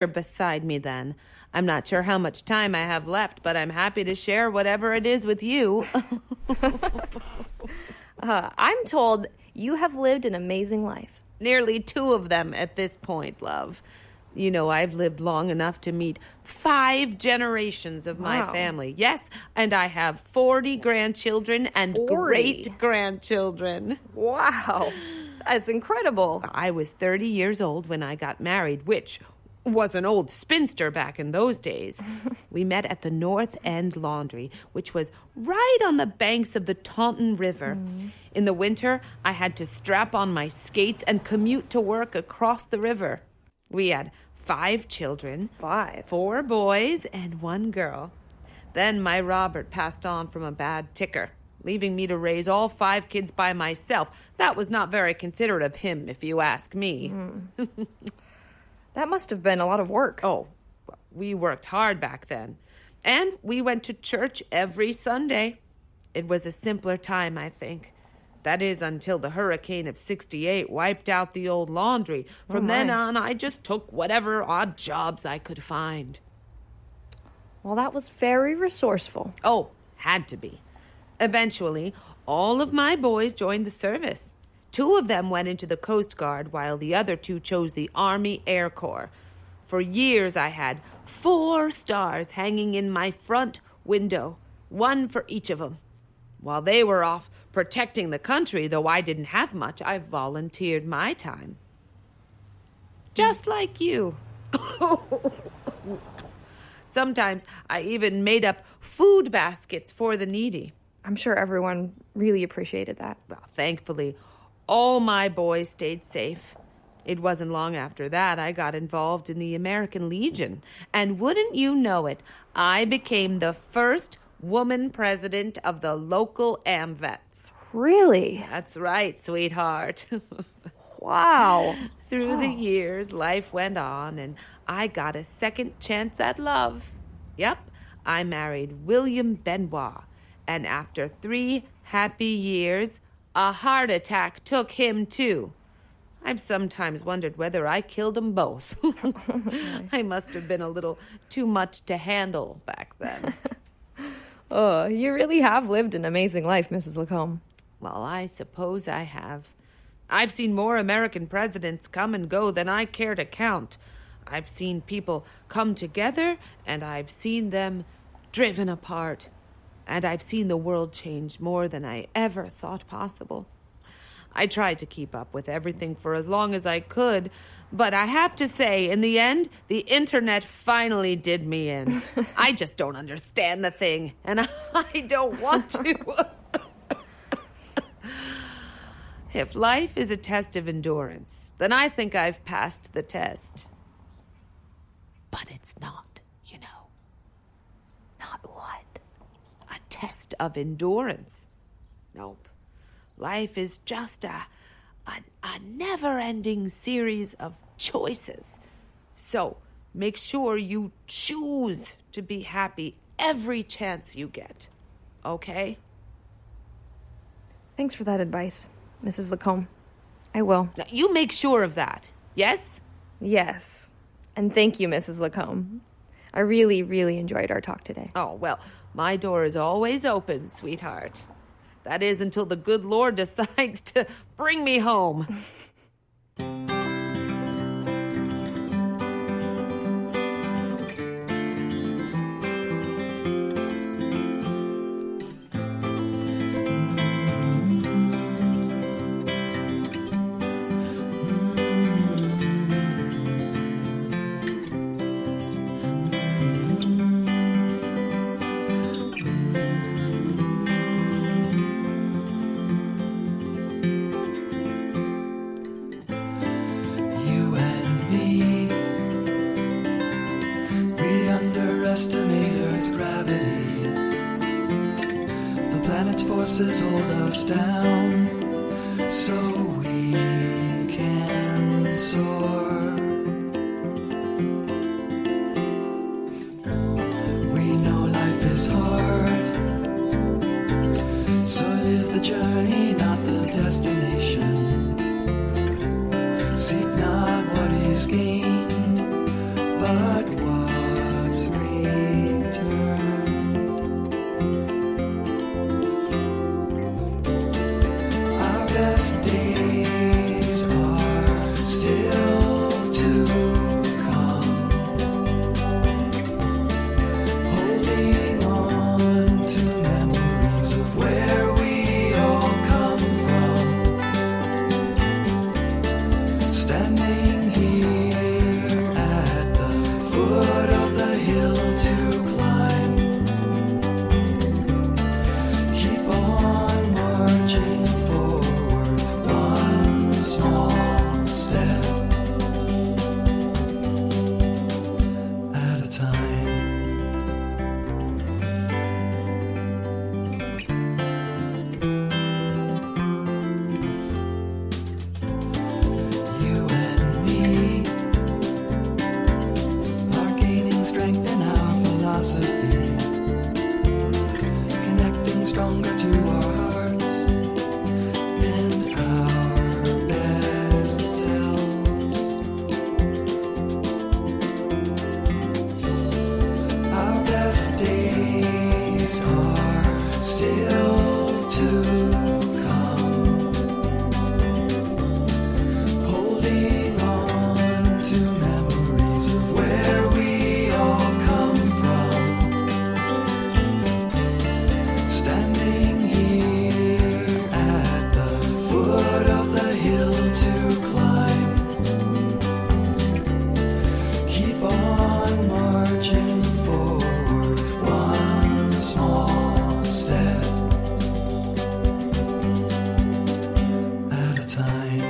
beside me then. I'm not sure how much time I have left, but I'm happy to share whatever it is with you. I'm told you have lived an amazing life. Nearly 2 of them at this point, love. You know, I've lived long enough to meet 5 generations of my family. Yes, and I have 40 grandchildren and 40? great-grandchildren. Wow, that's incredible. I was 30 years old when I got married, which was an old spinster back in those days. We met at the North End Laundry, which was right on the banks of the Taunton River. In the winter, I had to strap on my skates and commute to work across the river. We had 5 children, 4 boys and 1 girl. Then my Robert passed on from a bad ticker, leaving me to raise all 5 kids by myself. That was not very considerate of him, if you ask me. That must have been a lot of work. Oh, we worked hard back then. And we went to church every Sunday. It was a simpler time, I think. That is, until the hurricane of '68 wiped out the old laundry. From then on, I just took whatever odd jobs I could find. Well, that was very resourceful. Oh, had to be. Eventually, all of my boys joined the service. 2 of them went into the Coast Guard, while the other 2 chose the Army Air Corps. For years, I had 4 stars hanging in my front window, 1 for each of them. While they were off protecting the country, though I didn't have much, I volunteered my time. Just like you. Sometimes I even made up food baskets for the needy. I'm sure everyone really appreciated that. Well, thankfully, all my boys stayed safe. It wasn't long after that I got involved in the American Legion. And wouldn't you know it, I became the first woman president of the local AMVETS. Really? That's right, sweetheart. Wow. Through the years, life went on, and I got a second chance at love. Yep, I married William Benoit, and after 3 happy years, a heart attack took him too. I've sometimes wondered whether I killed them both. I must have been a little too much to handle back then. Oh, you really have lived an amazing life, Mrs. Lacombe. Well, I suppose I have. I've seen more American presidents come and go than I care to count. I've seen people come together, and I've seen them driven apart. And I've seen the world change more than I ever thought possible. I tried to keep up with everything for as long as I could, but I have to say, in the end, the internet finally did me in. I just don't understand the thing, and I don't want to. If life is a test of endurance, then I think I've passed the test. But it's not, you know. Not what? A test of endurance. Nope. Life is just a never-ending series of choices. So make sure you choose to be happy every chance you get. Okay? Thanks for that advice, Mrs. Lacombe. I will. Now, you make sure of that. Yes? Yes. And thank you, Mrs. Lacombe. I really, really enjoyed our talk today. Oh, well, my door is always open, sweetheart. That is until the good Lord decides to bring me home. Forces hold us down so we can soar. We know life is hard, so live the journey, not the destination. Seek not what is gained, but philosophy, connecting stronger to our hearts and our best selves. Our best days are still to come. Holding on to memories of where we all come from. Standing here at the foot of the hill to climb. Keep on marching forward, one small step at a time.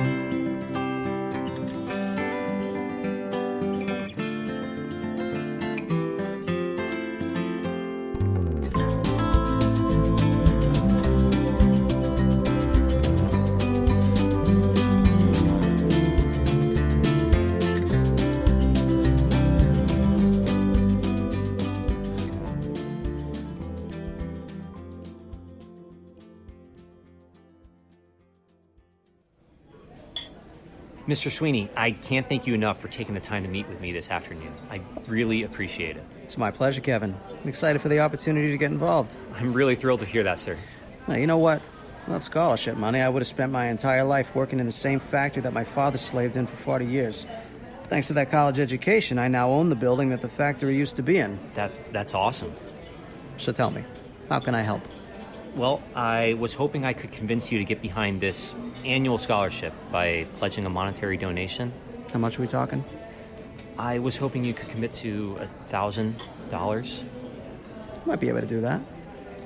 Mr. Sweeney, I can't thank you enough for taking the time to meet with me this afternoon. I really appreciate it. It's my pleasure, Kevin. I'm excited for the opportunity to get involved. I'm really thrilled to hear that, sir. Now, you know what? Without scholarship money, I would have spent my entire life working in the same factory that my father slaved in for 40 years. Thanks to that college education, I now own the building that the factory used to be in. That's awesome. So tell me, how can I help? Well, I was hoping I could convince you to get behind this annual scholarship by pledging a monetary donation. How much are we talking? I was hoping you could commit to $1,000. Might be able to do that.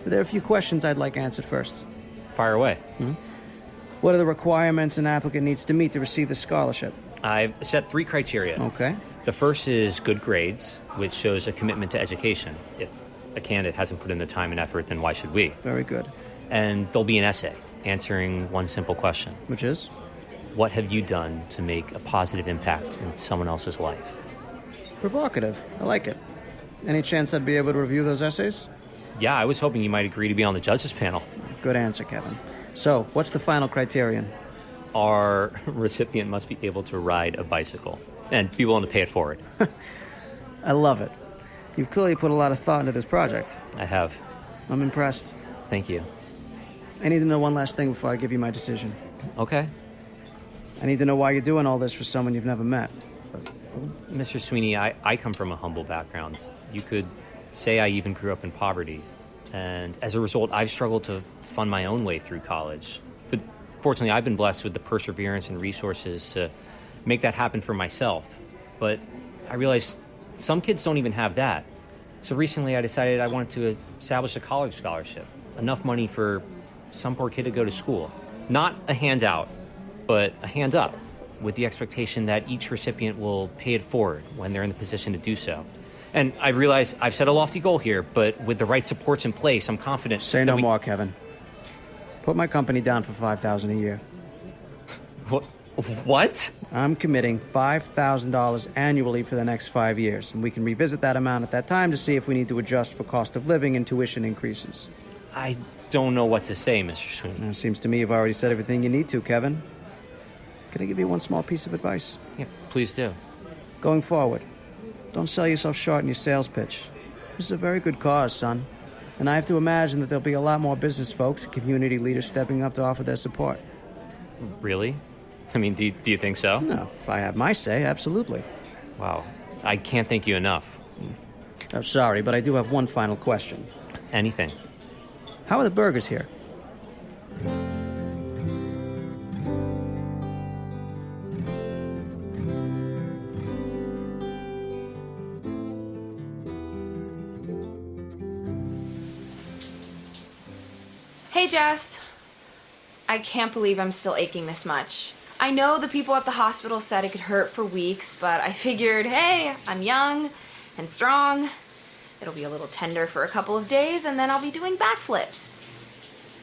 But there are a few questions I'd like answered first. Fire away. What are the requirements an applicant needs to meet to receive the scholarship? I've set 3 criteria. Okay. The first is good grades, which shows a commitment to education. If a candidate hasn't put in the time and effort, then why should we? Very good. And there'll be an essay answering one simple question. Which is? What have you done to make a positive impact in someone else's life? Provocative. I like it. Any chance I'd be able to review those essays? Yeah, I was hoping you might agree to be on the judges panel. Good answer, Kevin. So, what's the final criterion? Our recipient must be able to ride a bicycle and be willing to pay it forward. I love it. You've clearly put a lot of thought into this project. I have. I'm impressed. Thank you. I need to know one last thing before I give you my decision. Okay. I need to know why you're doing all this for someone you've never met. Mr. Sweeney, I come from a humble background. You could say I even grew up in poverty. And as a result, I've struggled to fund my own way through college. But fortunately, I've been blessed with the perseverance and resources to make that happen for myself. But I realized some kids don't even have that. So recently I decided I wanted to establish a college scholarship. Enough money for some poor kid to go to school. Not a hands out, but a hands up, with the expectation that each recipient will pay it forward when they're in the position to do so. And I realize I've set a lofty goal here, but with the right supports in place, I'm confident. Say no more, Kevin. Put my company down for $5,000 a year. What? I'm committing $5,000 annually for the next 5 years, and we can revisit that amount at that time to see if we need to adjust for cost of living and tuition increases. I don't know what to say, Mr. Sweeney. It seems to me you've already said everything you need to, Kevin. Can I give you one small piece of advice? Yeah, please do. Going forward, don't sell yourself short in your sales pitch. This is a very good cause, son. And I have to imagine that there'll be a lot more business folks and community leaders stepping up to offer their support. Really? I mean, do you think so? No, if I had my say, absolutely. Wow. I can't thank you enough. Oh, sorry, but I do have one final question. Anything. How are the burgers here? Hey, Jess. I can't believe I'm still aching this much. I know the people at the hospital said it could hurt for weeks, but I figured, hey, I'm young and strong. It'll be a little tender for a couple of days, and then I'll be doing backflips.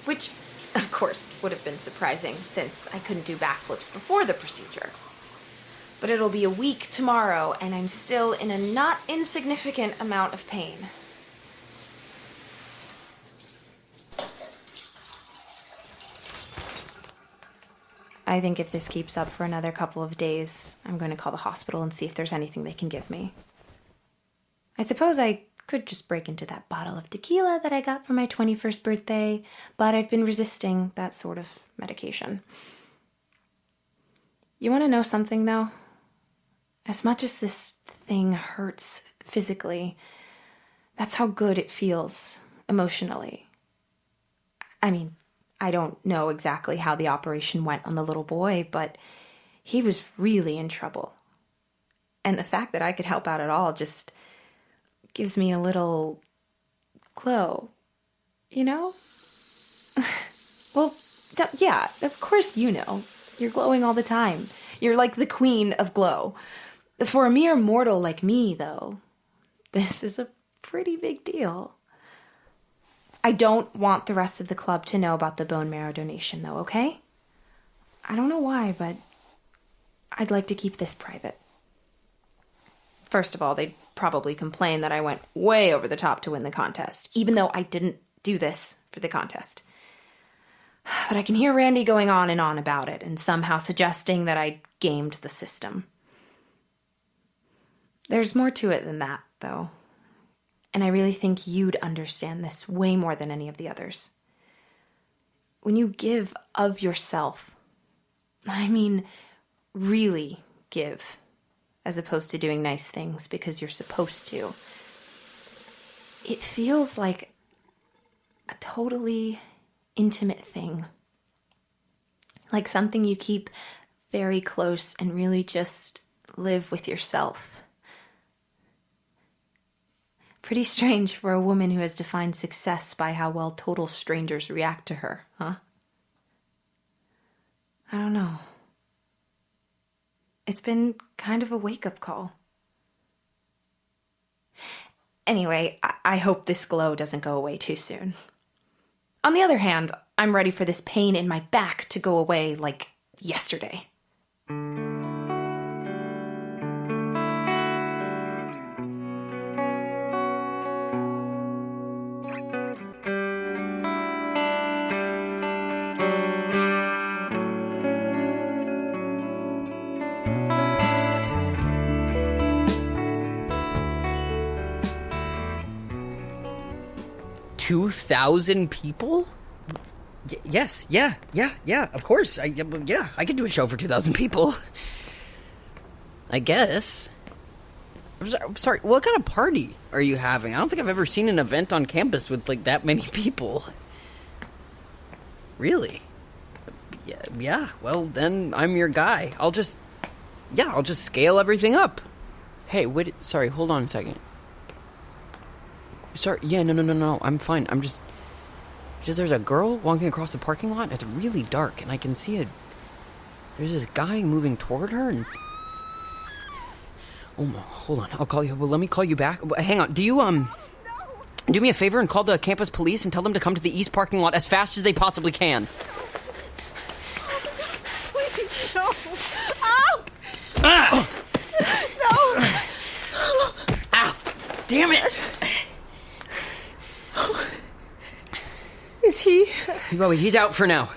Which, of course, would have been surprising since I couldn't do backflips before the procedure. But it'll be a week tomorrow, and I'm still in a not insignificant amount of pain. I think if this keeps up for another couple of days, I'm going to call the hospital and see if there's anything they can give me. I suppose I could just break into that bottle of tequila that I got for my 21st birthday, but I've been resisting that sort of medication. You want to know something, though? As much as this thing hurts physically, that's how good it feels emotionally. I mean, I don't know exactly how the operation went on the little boy, but he was really in trouble. And the fact that I could help out at all just gives me a little glow, you know? Well, yeah, of course you know. You're glowing all the time. You're like the queen of glow. For a mere mortal like me, though, this is a pretty big deal. I don't want the rest of the club to know about the bone marrow donation, though, okay? I don't know why, but I'd like to keep this private. First of all, they'd probably complain that I went way over the top to win the contest, even though I didn't do this for the contest. But I can hear Randy going on and on about it, and somehow suggesting that I gamed the system. There's more to it than that, though. And I really think you'd understand this way more than any of the others. When you give of yourself, I mean really give, as opposed to doing nice things because you're supposed to, it feels like a totally intimate thing. Like something you keep very close and really just live with yourself. Pretty strange for a woman who has defined success by how well total strangers react to her, huh? I don't know. It's been kind of a wake-up call. Anyway, I hope this glow doesn't go away too soon. On the other hand, I'm ready for this pain in my back to go away like yesterday. $2,000 people? Yes, yeah, of course. I could do a show for 2,000 people. I guess. I'm sorry, what kind of party are you having? I don't think I've ever seen an event on campus with, like, that many people. Really? Yeah, well, then I'm your guy. I'll just scale everything up. Hey, wait, sorry, hold on a second. Sorry, yeah, no, I'm fine. I'm just there's a girl walking across the parking lot. It's really dark, and I can see there's this guy moving toward her, and... Oh, hold on, I'll call you. Well, let me call you back. Hang on, do you, do me a favor and call the campus police and tell them to come to the east parking lot as fast as they possibly can. Please, no. Ow! Ah! No! Ow! Damn it! Is he? Well, he's out for now.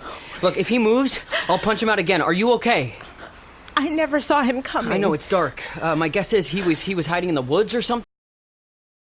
Look, if he moves, I'll punch him out again. Are you okay? I never saw him coming. I know, it's dark. My guess is he was hiding in the woods or something.